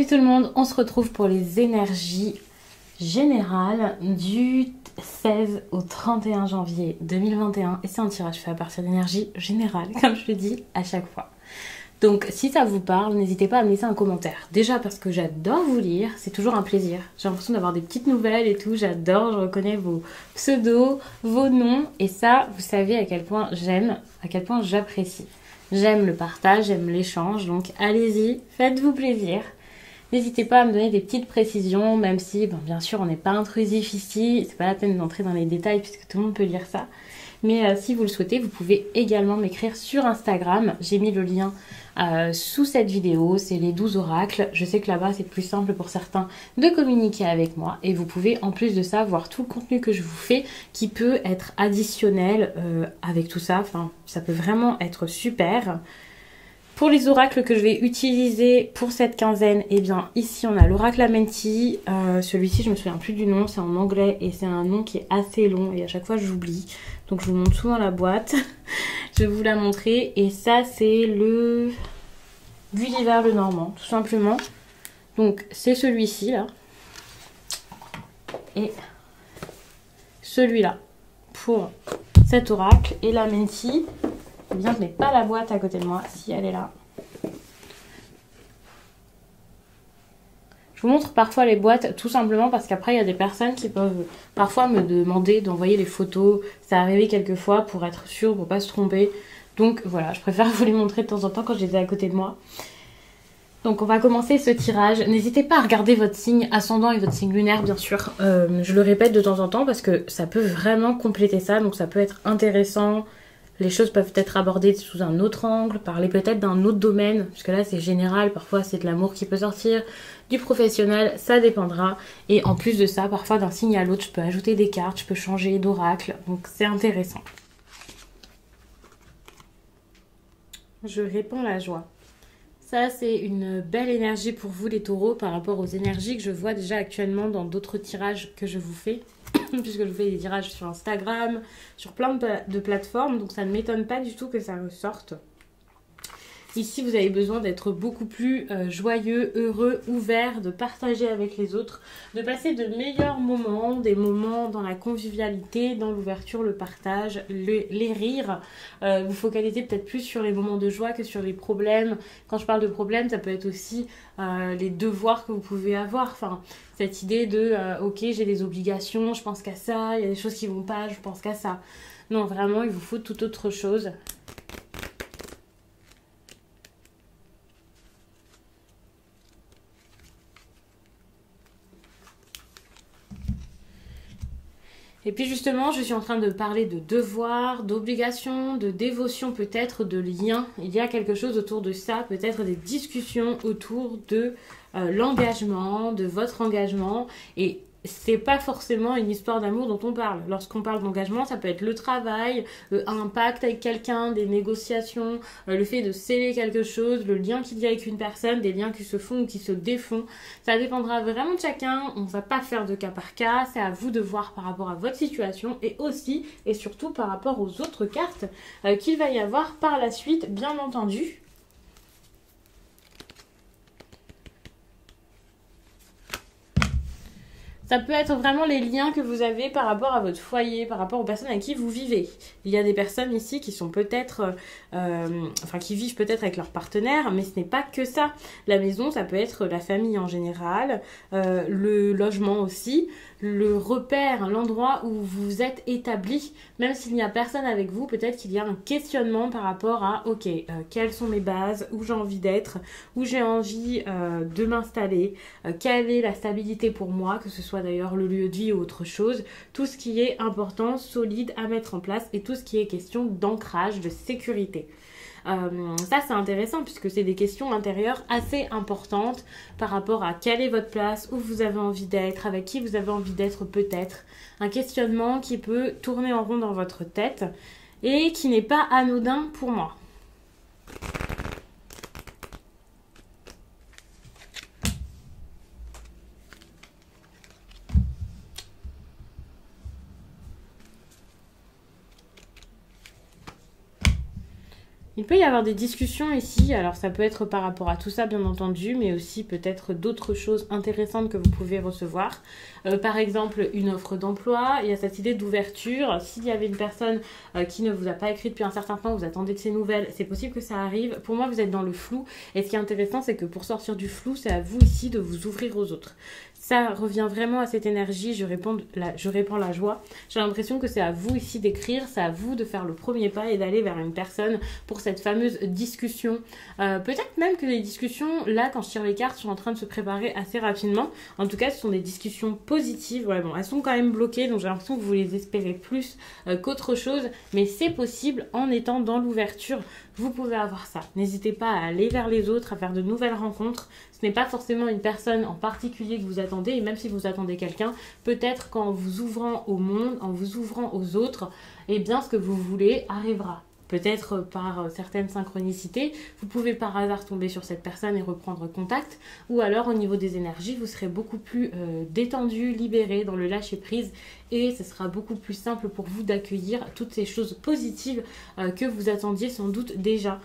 Salut tout le monde, on se retrouve pour les énergies générales du 16 au 31 janvier 2021 et c'est un tirage fait à partir d'énergie générale, comme je le dis à chaque fois. Donc si ça vous parle, n'hésitez pas à me laisser un commentaire. Déjà parce que j'adore vous lire, c'est toujours un plaisir. J'ai l'impression d'avoir des petites nouvelles et tout, j'adore, je reconnais vos pseudos, vos noms et ça, vous savez à quel point j'aime, à quel point j'apprécie. J'aime le partage, j'aime l'échange, donc allez-y, faites-vous plaisir. N'hésitez pas à me donner des petites précisions, même si, bon, bien sûr, on n'est pas intrusif ici, c'est pas la peine d'entrer dans les détails puisque tout le monde peut lire ça. Mais si vous le souhaitez, vous pouvez également m'écrire sur Instagram. J'ai mis le lien sous cette vidéo, c'est les 12 oracles. Je sais que là-bas, c'est plus simple pour certains de communiquer avec moi. Et vous pouvez, en plus de ça, voir tout le contenu que je vous fais qui peut être additionnel avec tout ça. Enfin, ça peut vraiment être super. Pour les oracles que je vais utiliser pour cette quinzaine, eh bien ici on a l'oracle Amenti. Celui-ci je me souviens plus du nom, c'est en anglais et c'est un nom qui est assez long et à chaque fois j'oublie. Donc je vous montre souvent la boîte. Je vais vous la montrer et ça c'est le Gulliver le Normand tout simplement. Donc c'est celui-ci là et celui-là pour cet oracle et l'Amenti. Eh bien, je n'ai pas la boîte à côté de moi, si elle est là. Je vous montre parfois les boîtes, tout simplement parce qu'après, il y a des personnes qui peuvent parfois me demander d'envoyer les photos. Ça arrivé quelques fois pour être sûr, pour ne pas se tromper. Donc voilà, je préfère vous les montrer de temps en temps quand je les ai à côté de moi. Donc on va commencer ce tirage. N'hésitez pas à regarder votre signe ascendant et votre signe lunaire, bien sûr. Je le répète de temps en temps parce que ça peut vraiment compléter ça. Donc ça peut être intéressant. Les choses peuvent être abordées sous un autre angle, parler peut-être d'un autre domaine, puisque là c'est général, parfois c'est de l'amour qui peut sortir, du professionnel, ça dépendra. Et en plus de ça, parfois d'un signe à l'autre, je peux ajouter des cartes, je peux changer d'oracle, donc c'est intéressant. Je répands la joie. Ça c'est une belle énergie pour vous les taureaux par rapport aux énergies que je vois déjà actuellement dans d'autres tirages que je vous fais. Puisque je fais des tirages sur Instagram, sur plein de plateformes, donc ça ne m'étonne pas du tout que ça ressorte. Ici, vous avez besoin d'être beaucoup plus joyeux, heureux, ouvert, de partager avec les autres, de passer de meilleurs moments, des moments dans la convivialité, dans l'ouverture, le partage, les rires. Vous focalisez peut-être plus sur les moments de joie que sur les problèmes. Quand je parle de problèmes, ça peut être aussi les devoirs que vous pouvez avoir. Enfin, cette idée de ok, j'ai des obligations, je pense qu'à ça, il y a des choses qui vont pas, je pense qu'à ça. Non, vraiment, il vous faut toute autre chose. Et puis justement, je suis en train de parler de devoirs, d'obligations, de dévotion peut-être, de liens. Il y a quelque chose autour de ça, peut-être des discussions autour de l'engagement, de votre engagement. Et c'est pas forcément une histoire d'amour dont on parle. Lorsqu'on parle d'engagement, ça peut être le travail, un pacte avec quelqu'un, des négociations, le fait de sceller quelque chose, le lien qu'il y a avec une personne, des liens qui se font ou qui se défont. Ça dépendra vraiment de chacun. On ne va pas faire de cas par cas. C'est à vous de voir par rapport à votre situation et aussi et surtout par rapport aux autres cartes qu'il va y avoir par la suite, bien entendu. Ça peut être vraiment les liens que vous avez par rapport à votre foyer, par rapport aux personnes avec qui vous vivez. Il y a des personnes ici qui sont peut-être, qui vivent peut-être avec leur partenaire, mais ce n'est pas que ça. La maison, ça peut être la famille en général, le logement aussi, le repère, l'endroit où vous êtes établi. Même s'il n'y a personne avec vous, peut-être qu'il y a un questionnement par rapport à, ok, quelles sont mes bases, où j'ai envie d'être, où j'ai envie de m'installer, quelle est la stabilité pour moi, que ce soit d'ailleurs le lieu de vie ou autre chose, tout ce qui est important, solide à mettre en place et tout ce qui est question d'ancrage, de sécurité. Ça c'est intéressant puisque c'est des questions intérieures assez importantes par rapport à quelle est votre place, où vous avez envie d'être, avec qui vous avez envie d'être peut-être. Un questionnement qui peut tourner en rond dans votre tête et qui n'est pas anodin pour moi. Il peut y avoir des discussions ici, alors ça peut être par rapport à tout ça bien entendu, mais aussi peut-être d'autres choses intéressantes que vous pouvez recevoir. Par exemple, une offre d'emploi, il y a cette idée d'ouverture. S'il y avait une personne qui ne vous a pas écrit depuis un certain temps, vous attendez de ses nouvelles, c'est possible que ça arrive. Pour moi, vous êtes dans le flou, et ce qui est intéressant, c'est que pour sortir du flou, c'est à vous ici de vous ouvrir aux autres. Ça revient vraiment à cette énergie, je répands la joie. J'ai l'impression que c'est à vous ici d'écrire, c'est à vous de faire le premier pas et d'aller vers une personne pour cette fameuse discussion. Peut-être même que les discussions, là, quand je tire les cartes, sont en train de se préparer assez rapidement. En tout cas, ce sont des discussions positives. Ouais, bon, elles sont quand même bloquées, donc j'ai l'impression que vous les espérez plus qu'autre chose. Mais c'est possible en étant dans l'ouverture. Vous pouvez avoir ça. N'hésitez pas à aller vers les autres, à faire de nouvelles rencontres. Ce n'est pas forcément une personne en particulier que vous attendez, et même si vous attendez quelqu'un, peut-être qu'en vous ouvrant au monde, en vous ouvrant aux autres, eh bien ce que vous voulez arrivera. Peut-être par certaines synchronicités, vous pouvez par hasard tomber sur cette personne et reprendre contact, ou alors au niveau des énergies, vous serez beaucoup plus détendu, libéré dans le lâcher-prise, et ce sera beaucoup plus simple pour vous d'accueillir toutes ces choses positives que vous attendiez sans doute déjà.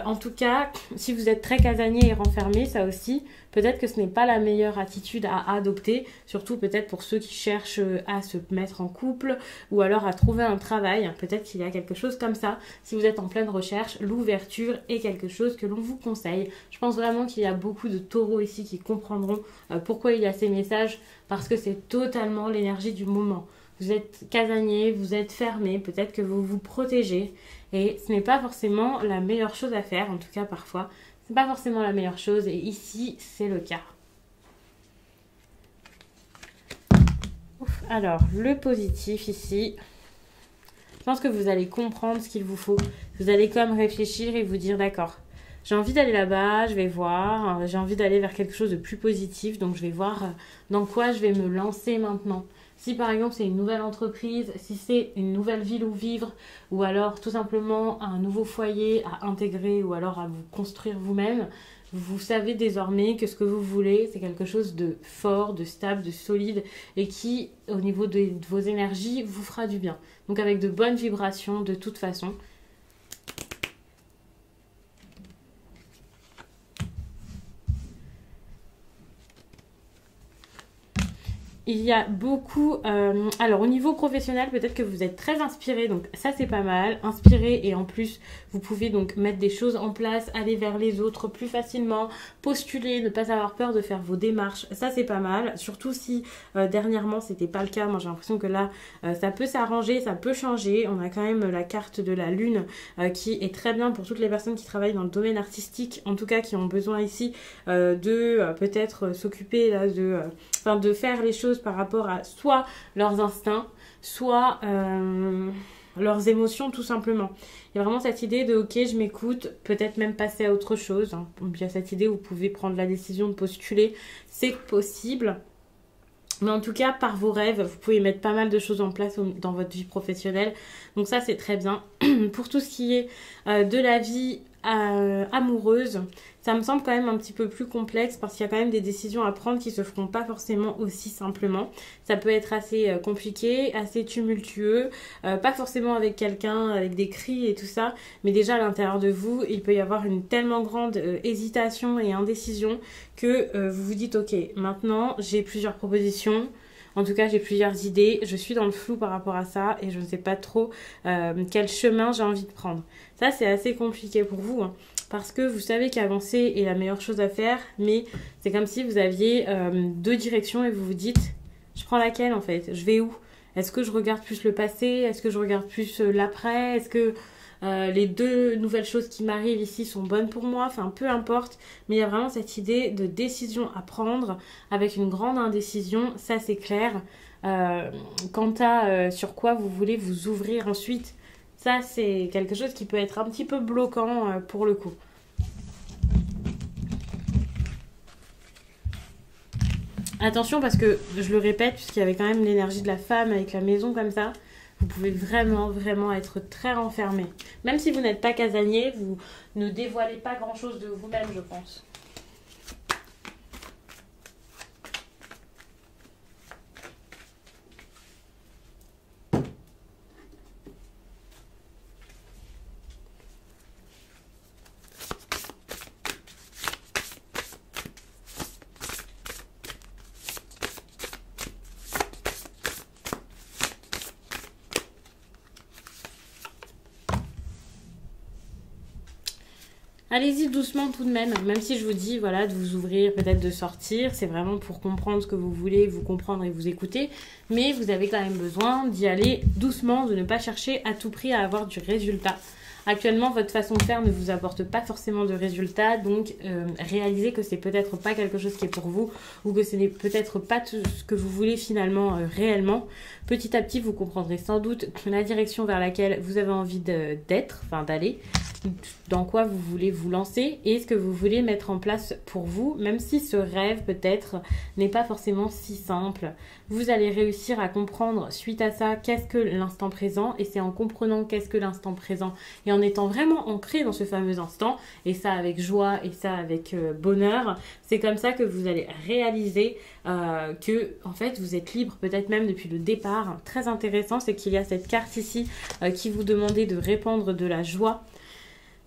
En tout cas, si vous êtes très casanier et renfermé, ça aussi, peut-être que ce n'est pas la meilleure attitude à adopter, surtout peut-être pour ceux qui cherchent à se mettre en couple ou alors à trouver un travail. Peut-être qu'il y a quelque chose comme ça. Si vous êtes en pleine recherche, l'ouverture est quelque chose que l'on vous conseille. Je pense vraiment qu'il y a beaucoup de taureaux ici qui comprendront pourquoi il y a ces messages, parce que c'est totalement l'énergie du moment. Vous êtes casanier, vous êtes fermé, peut-être que vous vous protégez. Et ce n'est pas forcément la meilleure chose à faire, en tout cas parfois. Ce n'est pas forcément la meilleure chose, et ici, c'est le cas. Alors, le positif ici, je pense que vous allez comprendre ce qu'il vous faut. Vous allez comme réfléchir et vous dire, d'accord, j'ai envie d'aller là-bas, je vais voir, j'ai envie d'aller vers quelque chose de plus positif, donc je vais voir dans quoi je vais me lancer maintenant. Si par exemple c'est une nouvelle entreprise, si c'est une nouvelle ville où vivre, ou alors tout simplement un nouveau foyer à intégrer, ou alors à vous construire vous-même, vous savez désormais que ce que vous voulez, c'est quelque chose de fort, de stable, de solide, et qui, au niveau de vos énergies, vous fera du bien. Donc avec de bonnes vibrations de toute façon. Il y a beaucoup... alors, au niveau professionnel, peut-être que vous êtes très inspiré. Donc, ça, c'est pas mal. Inspiré et en plus, vous pouvez donc mettre des choses en place, aller vers les autres plus facilement, postuler, ne pas avoir peur de faire vos démarches. Ça, c'est pas mal. Surtout si, dernièrement, c'était pas le cas. Moi, j'ai l'impression que là, ça peut s'arranger, ça peut changer. On a quand même la carte de la lune qui est très bien pour toutes les personnes qui travaillent dans le domaine artistique. En tout cas, qui ont besoin ici de peut-être s'occuper là de faire les choses par rapport à soit leurs instincts, soit leurs émotions tout simplement. Il y a vraiment cette idée de ok, je m'écoute, peut-être même passer à autre chose. Hein. Il y a cette idée où vous pouvez prendre la décision de postuler, c'est possible. Mais en tout cas, par vos rêves, vous pouvez mettre pas mal de choses en place dans votre vie professionnelle. Donc ça, c'est très bien. Pour tout ce qui est de la vie amoureuse, ça me semble quand même un petit peu plus complexe parce qu'il y a quand même des décisions à prendre qui se feront pas forcément aussi simplement. Ça peut être assez compliqué, assez tumultueux, pas forcément avec quelqu'un, avec des cris et tout ça, mais déjà à l'intérieur de vous, il peut y avoir une tellement grande hésitation et indécision que vous vous dites ok, maintenant j'ai plusieurs propositions. En tout cas, j'ai plusieurs idées, je suis dans le flou par rapport à ça et je ne sais pas trop quel chemin j'ai envie de prendre. Ça, c'est assez compliqué pour vous, hein, parce que vous savez qu'avancer est la meilleure chose à faire, mais c'est comme si vous aviez deux directions et vous vous dites, je prends laquelle en fait? Je vais où? Est-ce que je regarde plus le passé? Est-ce que je regarde plus l'après? Est-ce que les deux nouvelles choses qui m'arrivent ici sont bonnes pour moi? Enfin, peu importe, mais il y a vraiment cette idée de décision à prendre avec une grande indécision, ça c'est clair. Quant à sur quoi vous voulez vous ouvrir ensuite, ça c'est quelque chose qui peut être un petit peu bloquant pour le coup. Attention parce que, je le répète, puisqu'il y avait quand même l'énergie de la femme avec la maison comme ça, vous pouvez vraiment, vraiment être très renfermé. Même si vous n'êtes pas casanier, vous ne dévoilez pas grand-chose de vous-même, je pense. Allez-y doucement tout de même, même si je vous dis voilà de vous ouvrir, peut-être de sortir, c'est vraiment pour comprendre ce que vous voulez, vous comprendre et vous écouter, mais vous avez quand même besoin d'y aller doucement, de ne pas chercher à tout prix à avoir du résultat. Actuellement, votre façon de faire ne vous apporte pas forcément de résultats, donc réalisez que c'est peut-être pas quelque chose qui est pour vous ou que ce n'est peut-être pas tout ce que vous voulez finalement réellement. Petit à petit, vous comprendrez sans doute la direction vers laquelle vous avez envie d'être, enfin d'aller, dans quoi vous voulez vous lancer et ce que vous voulez mettre en place pour vous, même si ce rêve peut-être n'est pas forcément si simple. Vous allez réussir à comprendre suite à ça qu'est-ce que l'instant présent, et c'est en comprenant qu'est-ce que l'instant présent et en étant vraiment ancré dans ce fameux instant, et ça avec joie et ça avec bonheur, c'est comme ça que vous allez réaliser que en fait vous êtes libre, peut-être même depuis le départ. Très intéressant, c'est qu'il y a cette carte ici qui vous demandait de répandre de la joie.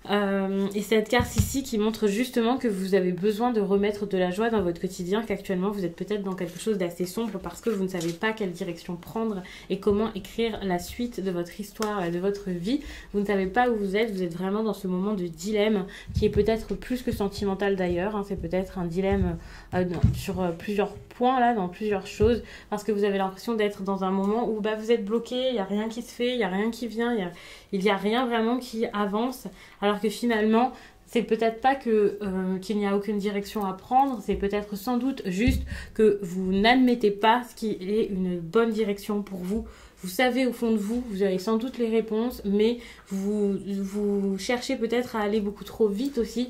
Et cette carte ici qui montre justement que vous avez besoin de remettre de la joie dans votre quotidien, qu'actuellement vous êtes peut-être dans quelque chose d'assez sombre parce que vous ne savez pas quelle direction prendre et comment écrire la suite de votre histoire, de votre vie. Vous ne savez pas où vous êtes vraiment dans ce moment de dilemme qui est peut-être plus que sentimental d'ailleurs, hein. C'est peut-être un dilemme sur plusieurs points là, dans plusieurs choses, parce que vous avez l'impression d'être dans un moment où vous êtes bloqué, il n'y a rien qui se fait, il n'y a rien qui vient, il n'y a rien vraiment qui avance, alors que finalement, c'est peut-être pas qu'il n'y a aucune direction à prendre, c'est peut-être sans doute juste que vous n'admettez pas ce qui est une bonne direction pour vous. Vous savez au fond de vous, vous avez sans doute les réponses, mais vous cherchez peut-être à aller beaucoup trop vite aussi.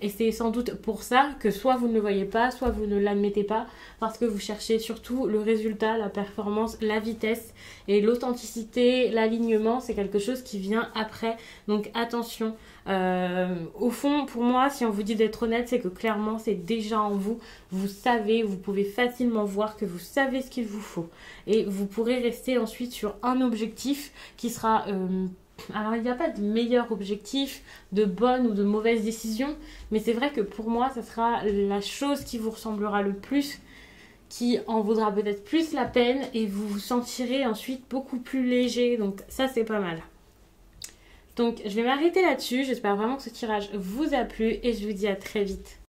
Et c'est sans doute pour ça que soit vous ne le voyez pas, soit vous ne l'admettez pas, parce que vous cherchez surtout le résultat, la performance, la vitesse, et l'authenticité, l'alignement, c'est quelque chose qui vient après. Donc attention. Au fond, pour moi, si on vous dit d'être honnête, c'est que clairement c'est déjà en vous. Vous savez, vous pouvez facilement voir que vous savez ce qu'il vous faut, et vous pourrez rester ensuite sur un objectif qui sera alors il n'y a pas de meilleur objectif, de bonne ou de mauvaise décision, mais c'est vrai que pour moi ça sera la chose qui vous ressemblera le plus, qui en vaudra peut-être plus la peine, et vous vous sentirez ensuite beaucoup plus léger. Donc ça c'est pas mal. Donc je vais m'arrêter là-dessus, j'espère vraiment que ce tirage vous a plu et je vous dis à très vite.